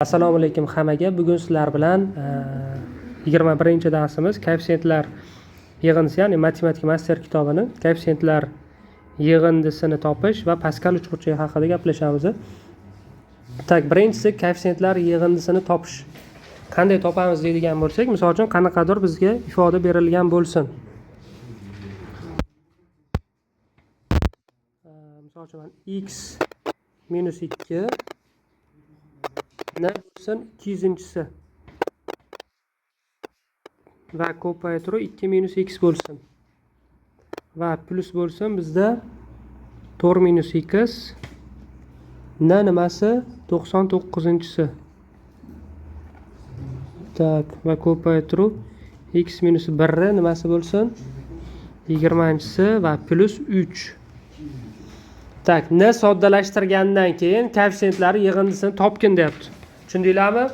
Assalomu alaykum hammaga. Bugun sizlar bilan 21-darsimiz koeffitsiyentlar yig'indisi, ya'ni matematika master kitobini koeffitsiyentlar yig'indisini topish va Paskal uchburchagi haqida gaplashamiz. Tak, birinchisi koeffitsiyentlar yig'indisini topish. Qanday topamiz deydigan bo'lsak, misol uchun qanaqadir bizga ifoda berilgan bo'lsin. Misol uchun x minus 2 ne bo'lsin 200-si va ko'paytiruv 2 minus x bo'lsin va plus bo'lsin bizda 4 minus x ne nimasi 99-si. Tak, va ko'paytiruv x minus 1 nimasi bo'lsin 20-si va plus 3. Tak, ne soddalashtirgandan keyin koeffitsiyentlar yig'indisini topgin deyapti. Tushundinglarmi?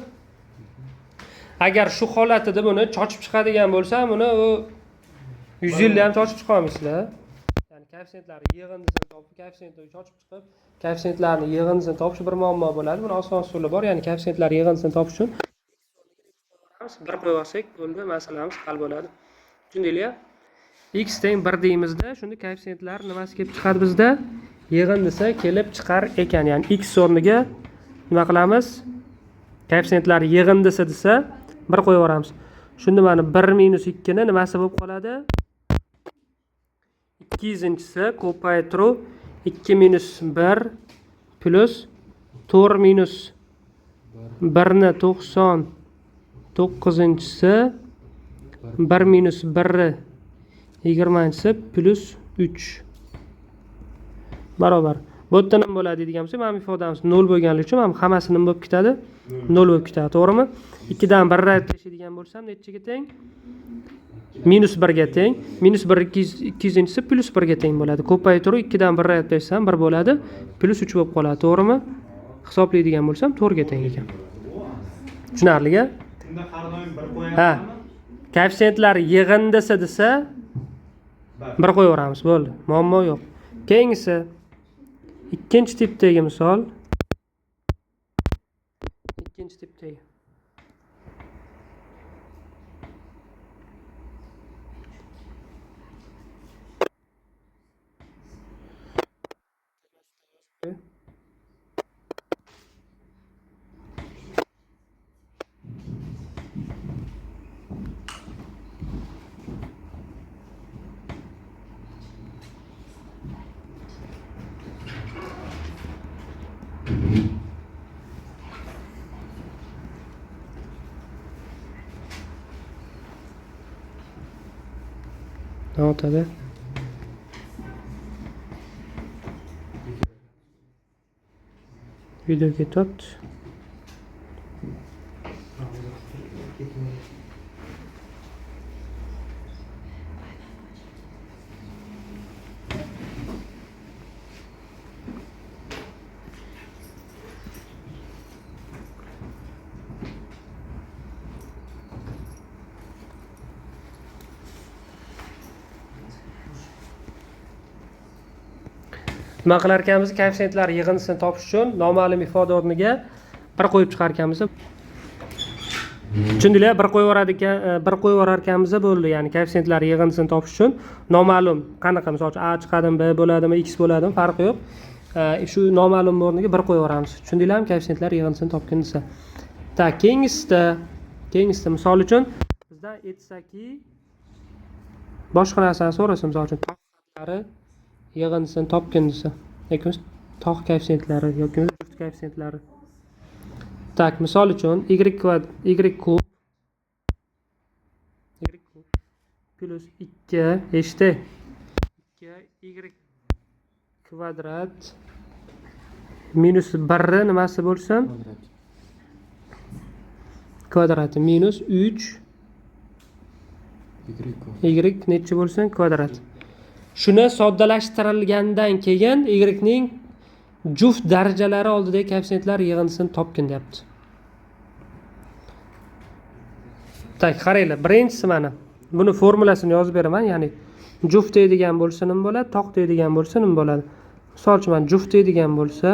Agar shu holatida buni chochib chiqadigan bo'lsa, buni 100 yilda ham chochib chiqa olmaysizlar. Ya'ni koeffitsiyentlar yig'indisini topib, koeffitsiyentni chochib chiqib, koeffitsiyentlarni yig'indisini topish bir muammo bo'ladi. Buni oson usuli bor. Ya'ni koeffitsiyentlar yig'indisini topish uchun bir qo'yib olsak bo'ldi, masalamiz hal bo'ladi. Tushundinglar? X teng 1 deymizda, shunda koeffitsiyentlar nimasi kelib chiqadi bizda? Yig'indisi kelib chiqar ekan. Ya'ni x o'rniga nima qilamiz? Koeffitsiyentlar yig'indisi desa 1 qo'yib yuboramiz. Shunda mana 1 minus 2 ni nimasi bo'lib qoladi? 200-si ko'paytiruv 2 minus 1 plus 4 minus 1 ni 99-si 1 minus 1 20-si plus 3 barobar. Bu yerda nima bo'ladi degan bo'lsa, mana ifodamiz 0 bo'lganligi uchun mana hammasi nima bo'lib ketadi? 0 bo'lib ketadi, to'g'rimi? 2 dan 1 rad tashlaydigan bo'lsam, nechaga teng? Minus 1 ga teng. Minus 1 200-si plus 1 ga teng bo'ladi. Ko'paytiruv 2 dan 1 rad tashlsam 1 bo'ladi, plus 3 bo'lib qoladi, to'g'rimi? Hisoblaydigan bo'lsam 4 ga teng ekan. Tushunarli-a? Unda har doim 1 qo'yamiz. Ha. Koeffitsiyentlar yig'indisi desa 1 qo'yib yuboramiz, bo'ldi. Muammo yo'q. Keyingisi ikkinchi tipdagi misol. Ikkinchi tipdagi. Ne oldu? Video ketyapti. Nima qilar ekanmiz? Koeffitsiyentlar yig'indisini topish uchun noma'lum ifoda o'rniga 1 qo'yib chiqar ekanmiz. Tushundinglar? 1 qo'yib yuborar ekanmiz bo'ldi. Ya'ni koeffitsiyentlar yig'indisini topish uchun noma'lum qanaqa, misol uchun a chiqadimi, b bo'ladimi, x bo'ladimi, farqi yo'q. Shu noma'lum o'rniga 1 qo'yib yuboramiz. Tushundinglarmi? Koeffitsiyentlar yig'indisini topgin desa. Tak, keyingisida misol uchun bizdan aytsaki boshqa narsani so'rasa, misol uchun tog'lari yig'indisini topgin desa, yoki tog' koeffitsiyentlari yoki juft koeffitsiyentlari. Tak, misol uchun y kub plus 2 eshitdi. 2y kvadrat minus 1 nimasi bo'lsin? Kvadrati minus 3 y necha bo'lsin? Kvadrat. Shuni soddalashtirilgandan keyin y ning juft darajalari oldidagi koeffitsiyentlar yig'indisini topgin deyapti. Tak, qaranglar, birinchisi mana. Buni formulasini yozib beraman, ya'ni juft deydigan bo'lsa nima bo'ladi, tog' deydigan bo'lsa nima bo'ladi. Misol uchun, juft deydigan bo'lsa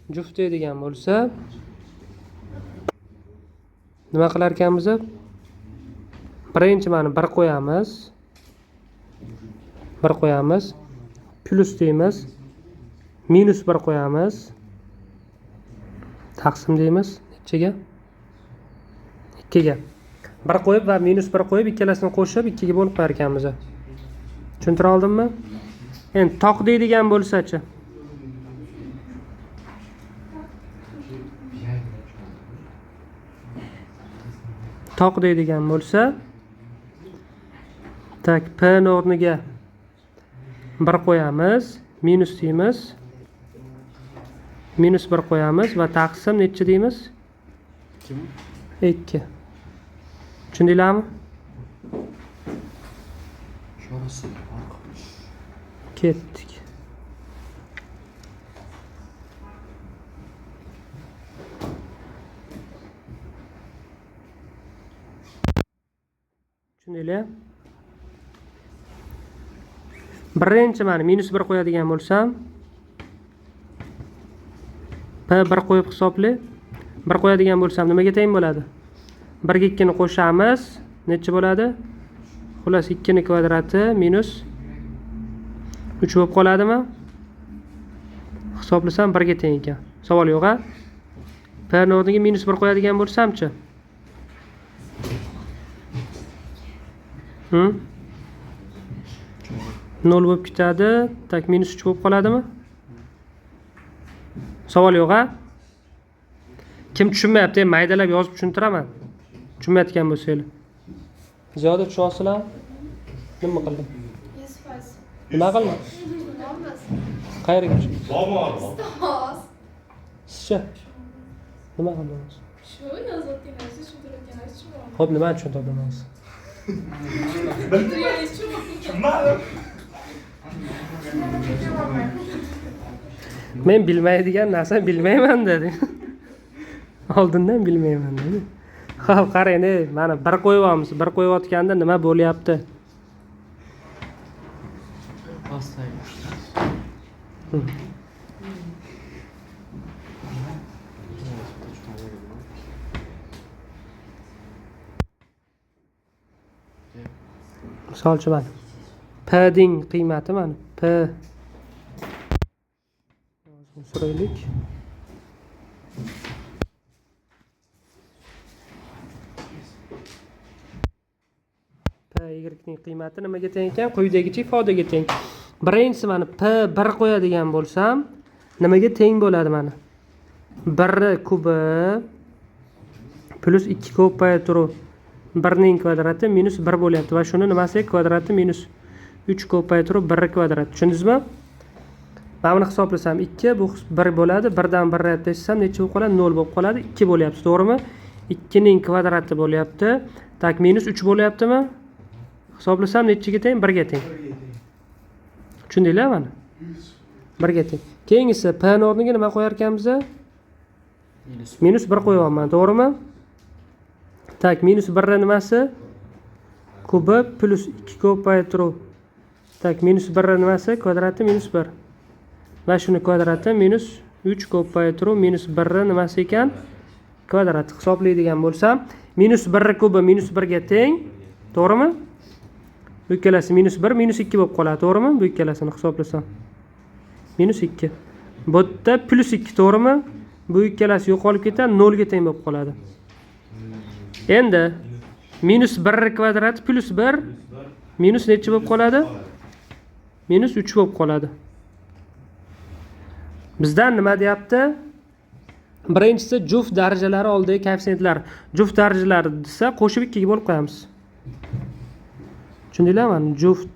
juft deydigan bo'lsa nima qilar ekanmiz? Birinchi mana 1 qo'yamiz. 1 qo'yamiz. Plus deymiz. Minus 1 qo'yamiz. Taqsim deymiz. Nechaga? 2 ga. 1 qo'yib va minus 1 qo'yib ikkalasini qo'shib 2 ga bo'lib qo'yar ekanmiz. Tushuntira oldimmi? Endi toq deydigan bo'lsa-chi? Toq deydigan bo'lsa, tak p ni o'rniga 1 qo'yamiz, minus deymiz. Minus 1 qo'yamiz va taqsim necha deymiz? 2. Tushundinglarmi? Ketdik. Tushundinglar? Birinchi mana minus 1 qo'yadigan bo'lsam, p 1 qo'yib hisobli. 1 qo'yadigan bo'lsam nimaga teng bo'ladi? 1 ga 2 ni qo'shamiz. Necha bo'ladi? Xullas 2 ni kvadrati minus 3 bo'lib qoladimi? Hisoblasam 1 ga teng ekan. Savol yo'q-a? P ni o'rniga minus 1 qo'yadigan bo'lsam-chi? 0 bo'lib ketadi. Tak minus 3 bo'lib qoladimi? Savol yo'q-a? Kim tushunmayapti? Maydalab yozib tushuntiraman. Tushunmayotgan bo'lsanglar. Ziyoda tushunyapsizlarmi? Nima qildim? Nima qildim? Qayerga tushdingiz? Sizcha? Nima qildingiz? Shu yozayotganingizni tushuntirayotganingiz uchun. Xo'p, nima tushuntirdingiz? Men bilmaydigan narsani bilmayman dedi. Oldindan bilmayman dedi. Xo'p, qarang, mana 1 qo'yyapmiz. 1 qo'yayotganda nima bo'lyapti? Misolchi mana p ding qiymati mana p suraylik. P y ning qiymati nimaga teng ekan? Quyidagicha ifodaga teng. Birinchisi mana p 1 qo'yadigan bo'lsam, nimaga teng bo'ladi mana? 1 kubi plus 2 ko'payib turib 1 ning kvadrati minus 1 bo'lyapti va shuni nimasi kvadrati minus 3 ko'payib turib 1 kvadrat. Tushundingizmi? Mana buni hisoblasam 2 bu 1 bo'ladi. 1 dan 1 tashlsam necha bo'lib qoladi? 0 bo'lib qoladi. 2 bo'lyapti, to'g'rimi? 2 ning kvadrati bo'lyapti. Tak minus 3 bo'lyaptimi? Hisoblasam nechaga teng? 1 ga teng. Tushundinglar mana? 1 ga teng. Keyingisi p ni o'rniga nima qo'yar ekanmiz? Minus 1 qo'yapman, to'g'rimi? Tak minus 1 nimasi? Kubi plus 2 ko'payib turib. Tak minus 1 nimasi? Kvadrati minus 1. Va shuni kvadrati minus 3 ko'payib turib minus 1 nimasi ekan? Kvadrat. Hisoblaydigan bo'lsam, minus 1 kubi minus 1 ga teng, to'g'rimi? Bu ikkalasi minus 1 minus 2 bo'lib qoladi, to'g'rimi? Bu ikkalasini hisoblasam. Minus 2. Bu yerda plus 2, to'g'rimi? Bu ikkalasi yo'qolib ketadi, 0 ga teng bo'lib qoladi. Endi minus 1 kvadrat plus 1 minus necha bo'lib qoladi? Minus 3 bo'lib qoladi. Bizdan nima deyapti? Birinchisi juft darajalari oldidagi koeffitsiyentlar. Juft darajalari desa qo'shib 2 ga bo'lib qo'yamiz. Tushundinglarmi? Juft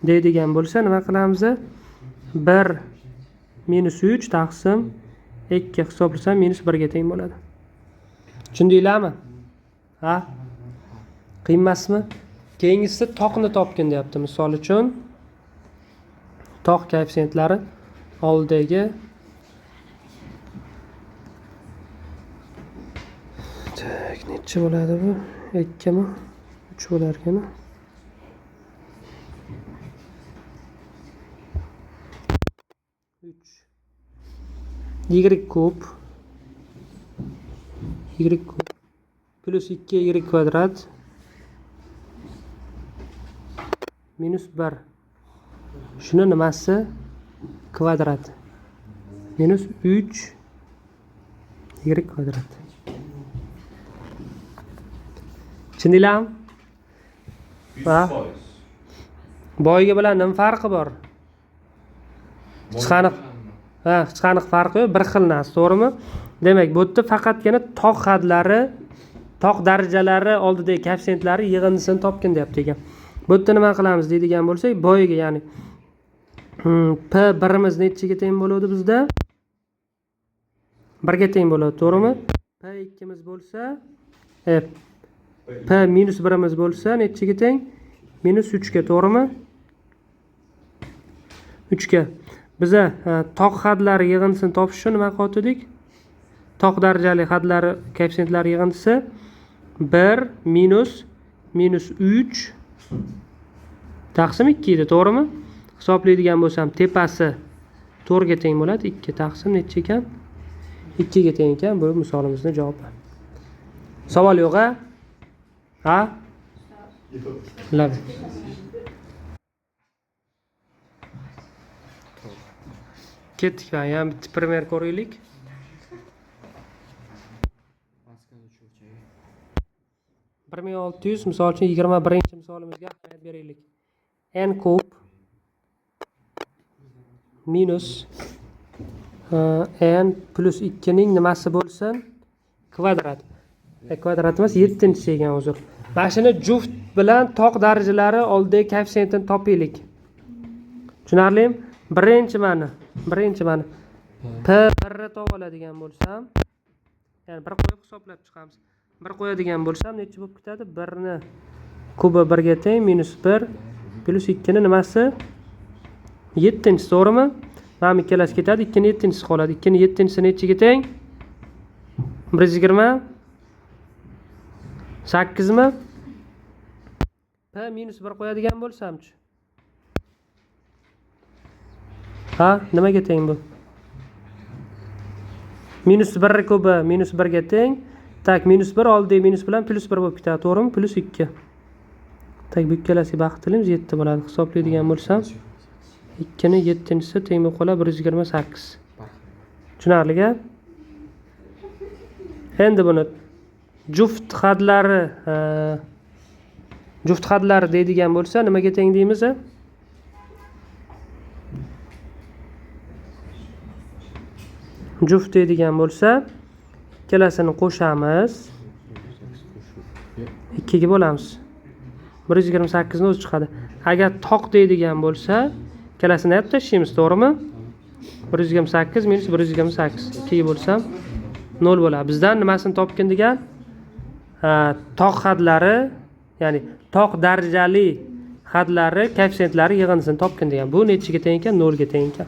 deydigan bo'lsa nima qilamiz? 1 minus 3 taqsim 2 hisoblasam minus 1 ga teng bo'ladi. Tushundinglarmi? Ha? Qiyin emasmi? Keyingisi toqni topgin deyapti. Misol uchun toq koeffitsiyentlari oldidagi necha bo'ladi bu? 2 mi? 3 bo'lar ekan. 3. y kub plus 2y kvadrat minus 1. Shuni nimasi kvadrat minus 3 y kvadrat. Tushundinglarmi? Va 100%. boyga bilan nima farqi bor? Hech qanaqa farqi yo'q, bir xil narsa, to'g'rimi? Demak, bu yerda faqatgina tog' hadlari, tog' darajalari oldidagi koeffitsentlari yig'indisini topgin deyapti ekan. Bu yerda nima qilamiz deydigan bo'lsak, boyga, ya'ni p birimiz nechiga teng bo'ladi bizda? 1 ga teng bo'ladi, to'g'rimi? P ikkimiz bo'lsa, p minus 1imiz bo'lsa nechiga teng? Minus 3 ga, to'g'rimi? 3 ga. Biza tog' hadlari yig'indisini topish uchun nima qildik? Tog' darajali hadlari koeffitsentlari yig'indisi 1 minus 3 taqsim 2 edi, to'g'rimi? Hisoblaydigan bo'lsam, tepasi 4 ga teng bo'ladi. 2 taqsim necha ekan? 2 ga teng ekan. Bu misolimizning javobi. Savol yo'q-a? Ha? Yo'q. Ketdik va yana bitta primer ko'raylik. Bir ming 600 misol uchun 21-misolimizga ahamiyat beraylik. N kub minus n plus 2 ning nimasi bo'lsin? Kvadrat. Kvadrat emas, 7-si ekan, uzr. Mana shuni juft bilan tog' darajalari oldidagi koeffitsiyentini topaylik. Tushunarlimi? Birinchi mana p 1 topib oladigan bo'lsam, ya'ni bir qo'yib hisoblab chiqamiz. 1 qo'yadigan bo'lsam necha bo'lib ketadi? 1 ni kubi 1 ga teng minus 1 plus 2 ni nimasi? 7-si, to'g'rimi? Mana ikkalasi ketadi, 2 ni 7-si qoladi. 2 ni 7-si nechiga teng? 120 8 mi? P minus 1 qo'yadigan bo'lsam-chi. Ha, nimaga teng bu? Minus 1 kubi minus 1 ga teng. Tak, minus 1 oldidagi minus bilan plus 1 bo'lib ketadi, to'g'rimi? Plus 2. Tak, bu ikkalasiga baxtilimiz 7 bo'ladi. Hisoblaydigan bo'lsam, 2 ni 7-si teng bo'lib qoladi 128. Tushunarli-a? Endi buni juft hadlari deydigan bo'lsa, nimaga teng deymiz? Juft deydigan bo'lsa, ikkalasini qo'shamiz. 2 ga bo'lamiz. 128 ni o'zi chiqadi. Agar tog' deydigan bo'lsa, ikkalasini olib tashlaymiz, to'g'rimi? 128 minus 128. 2 ga bo'lsam 0 bo'ladi. Bizdan nimasini topgin degan? Tog' hadlari, ya'ni tog' darajali hadlari koeffitsentlari yig'indisini topgin degan. Bu nechiga teng ekan? 0 ga teng ekan.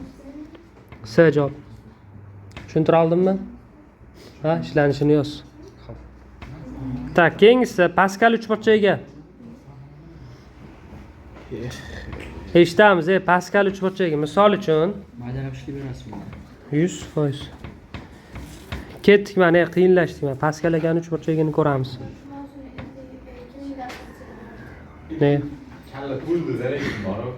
S javob. Tushuntira oldimmi? Ha, ishlanishini yoz. Tak, keyingisi Pascal uchburchagiga. Eshitamiz, Pascal uchburchagiga. Misol uchun Maydalab ishlab berasizmi? 100%. Ketdik, mana qiyinlashdik. Mana Pascal akaning uchburchagini ko'ramiz. Ne? Kalla pulni zarek borib.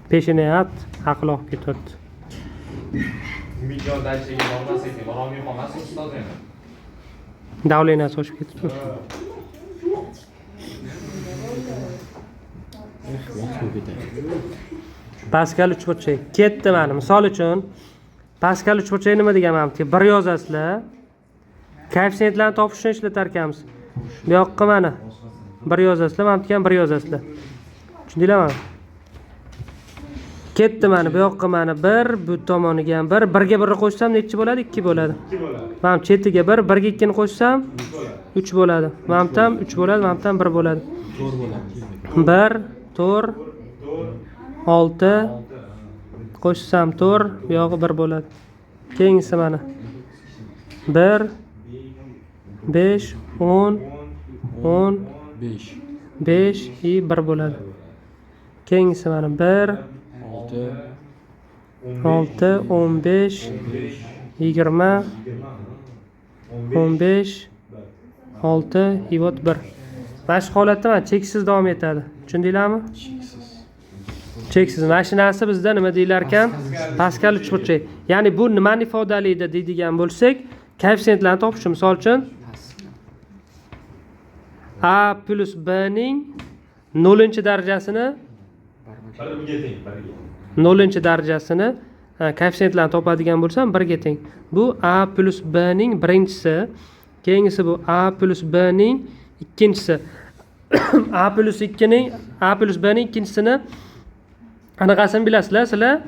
Peshini at, aql olib ketdi. Umidjon darshiga bormasak, borolmay qolmasin ustoz endi. Davlenasi oshib ketdi. Pascal uchburchak ketdi mana. Misol uchun Pascal uchburchak nima deganman-ki? 1 yozasizlar. Koeffitsiyentlarni topishni ishlatar ekanmiz. Bu yoqqa mana 1 yozasizlar, mana degan 1 yozasizlar. Tushundinglarmi? Ketdi mana bu yoqqa mana 1, bu tomoniga ham 1. 1 ga 1 qo'shsam necha bo'ladi? 2 bo'ladi. 2 bo'ladi. Mana chetiga 1, 1 ga 2 ni qo'shsam 3 bo'ladi. Mana ham 3 bo'ladi, mana ham 1 bo'ladi. 4 bo'ladi. 1, 4, 6 qo'shsam 4, bu yog'i 1 bo'ladi. Keyingisi mana 1, 5, 10, 10, 5. 5 i 1 bo'ladi. Keyingisi mana 1 6 6 15 20 15 6 i 1. Mana shu holatda mana cheksiz davom etadi. Tushundinglarmi? Cheksiz. Mana shu narsa bizda nima deyilar ekan? Paskal uchburchak. Ya'ni bu nimani ifodalaydi deydigan bo'lsak, koeffitsiyentlarni topish, misol uchun a plus b ning 0-darajasini 0-darajasini koeffitsiyentlarni topadigan bo'lsam 1 ga teng. Bu a plus b ning birinchisi, keyingisi bu a plus b ning ikkinchisi. a plus 2 ning a plus b ning ikkinchisini anaqasini bilasizlar sizlar?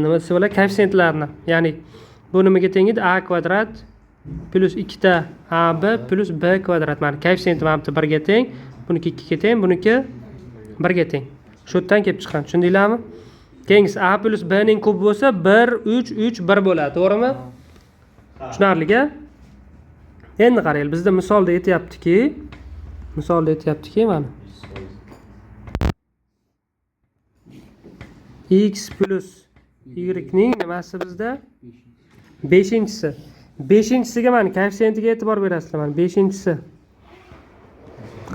Nima deyiladi? Koeffitsiyentlarni. Ya'ni bu nimaga teng edi? A kvadrat plus 2 ta AB plus B kvadrat. Mana koeffitsiyenti mana bu 1 ga teng, buniki 2 ga teng, buniki 1 ga teng. Shu yerdan kelib chiqqan. Tushundinglarmi? Keyingisi A plus B ning kubi bo'lsa 1 3 3 1 bo'ladi, to'g'rimi? Tushunarli-a? Endi qaraylik, bizda misolda aytayaptiki, mana x plus y ning nimasi bizda 5-inchisi. 5-inchisiga mana koeffitsiyentiga e'tibor berasizlar. Mana 5-inchisi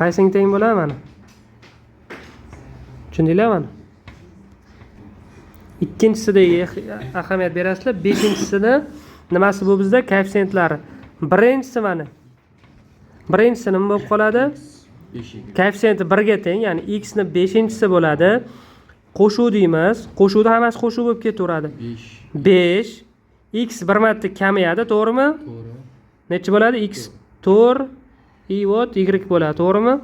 qaysiga teng bo'ladi mana? Tushundinglarmi mana? Ikkinchisiga ahamiyat berasizlar. 5-inchisini nimasi bu bizda? Koeffitsentlari. Birinchisi mana. Birinchisi nima bo'lib qoladi? Koeffitsiyenti 1 ga teng, ya'ni x ni 5-inchisi bo'ladi. Qo'shuv deymiz. Qo'shuvda hammasi qo'shuv bo'lib ketaveradi. 5 x bir marta kamayadi, to'g'rimi? To'g'ri. Necha bo'ladi? X 4 y bo'ladi, to'g'rimi?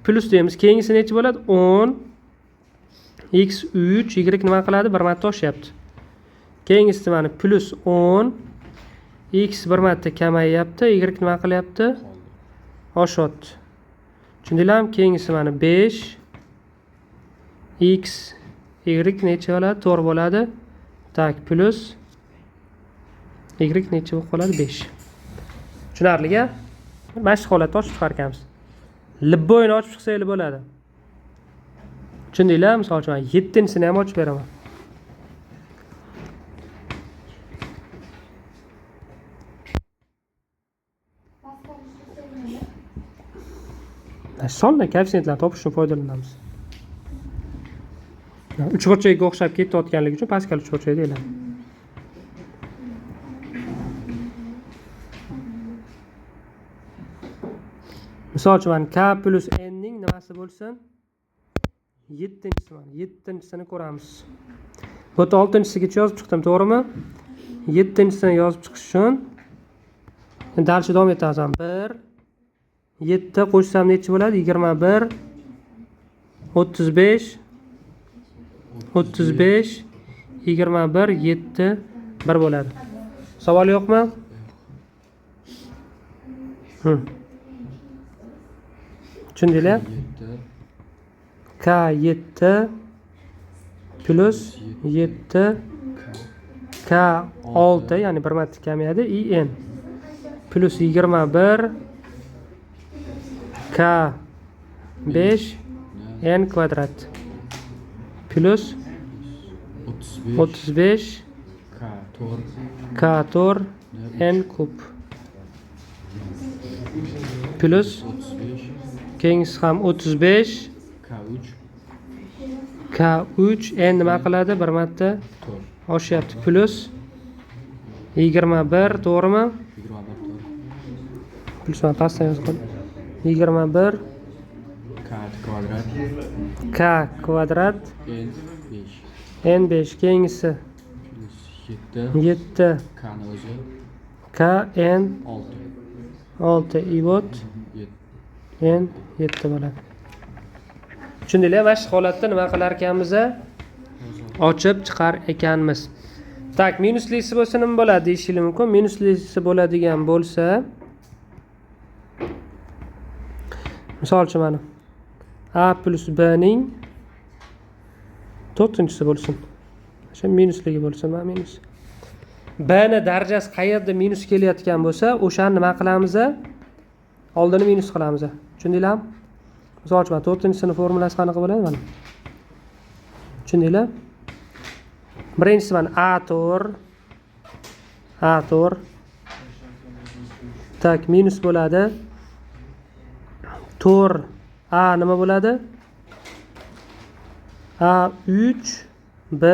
Plus deymiz. Keyingisi necha bo'ladi? 10 x 3 y nima qiladi? Bir marta oshyapti. Keyingisi mana plus 10 x bir marta kamayyapti, y nima qilyapti? Oshyapti. Tushundinglarmi? Keyingisi mana 5 x y necha bo'ladi? 4 bo'ladi. Tak, plus y necha bo'lib qoladi? 5. Tushunarli-a? Mana shu holatda ochib chiqar ekanmiz. Libboyni ochib chiqsanglar bo'ladi. Tushundinglar? Misol uchun 7-sini ham ochib beraman. Sonli koeffitsiyentlarni topish uchun foydalanamiz. Uchburchakka o'xshab ketayotganligi uchun Paskal uchburchak deyiladi. Misol uchun mana k plus n ning nimasi bo'lsin? 7-inchisi mana. 7-inchisini ko'ramiz. Bu yerda 6-inchisigacha yozib chiqdim, to'g'rimi? 7-inchisini yozib chiqish uchun dalcha davom etamiz. 1 7 qo'shsam necha bo'ladi? 21 35 35 21 7 1 bo'ladi. Savol yo'qmi? Tushundinglar? K 7 plus 7 K 6, ya'ni bir marta kamayadi, in plus 21 K 5 n kvadrat plus 35 K 4 n kub plus keyingisi ham 35 K 3 n nima qiladi? Bir marta oshyapti, plus 21, to'g'rimi? Plus mana pastdan yozib qo'y. 21 K kvadrat n 5, keyingisi 7 K n 6 i vot n 7 bo'ladi. Tushundinglar? Mana shu holatda nima qilar ekanmiz? Ochib chiqar ekanmiz. Tak, minuslisi bo'lsa nima bo'ladi deyishingiz mumkin. Minuslisi bo'ladigan bo'lsa, misol uchun mana a plus b ning 4-inchisi bo'lsin. O'sha minusligi bo'lsin, mana minus. B ni darajasi qayerda minus kelayotgan bo'lsa, o'shani nima qilamiz? oldini minus qilamiz. Tushundinglarmi? Misol uchun 4-sinf formulasi qanaqa bo'ladi mana? Tushundinglar? Birinchisi mana A tor tak minus bo'ladi. Tor A nima bo'ladi? A3 B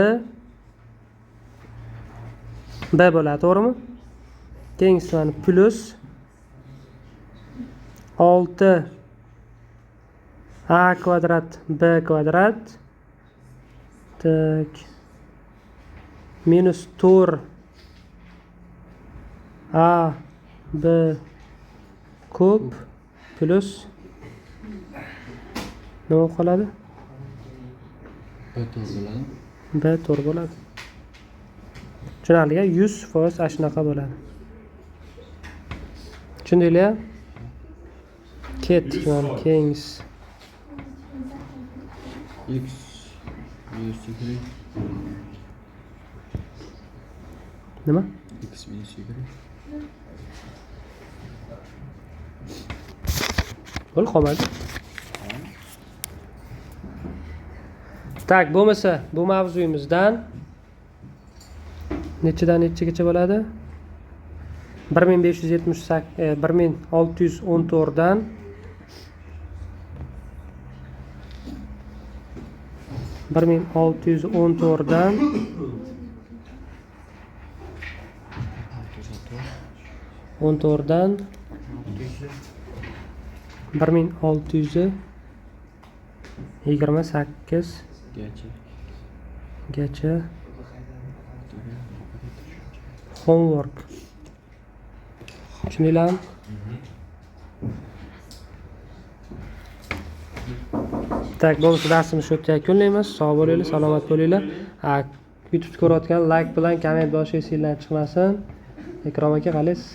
bo'ladi, to'g'rimi? Keyingisi mana plus 6 A kvadrat B kvadrat tak minus 4 A B ko'p plus nima qoladi? B to'g'ri bo'ladi. Tushunarli-a? 100% ana shunaqa bo'ladi. Tushundinglar? Ketdik mana keyingisi. X minus y. Nima? X minus y. Bo'l qolmadi. Tak, bo'lmasa bu mavzuyimizdan nechadan nechagacha bo'ladi? 1614 dan 1614 dan 14 dan 1628 gacha homework. Tushundinglarmi? Tak, bo'lmasa darsimiz shu yerda yakunlaymiz. Sog' bo'linglar, salomat bo'linglar. YouTube ko'rayotgan like bilan komment bosishingizdan chiqmasin. Ikrom aka, qalaysiz?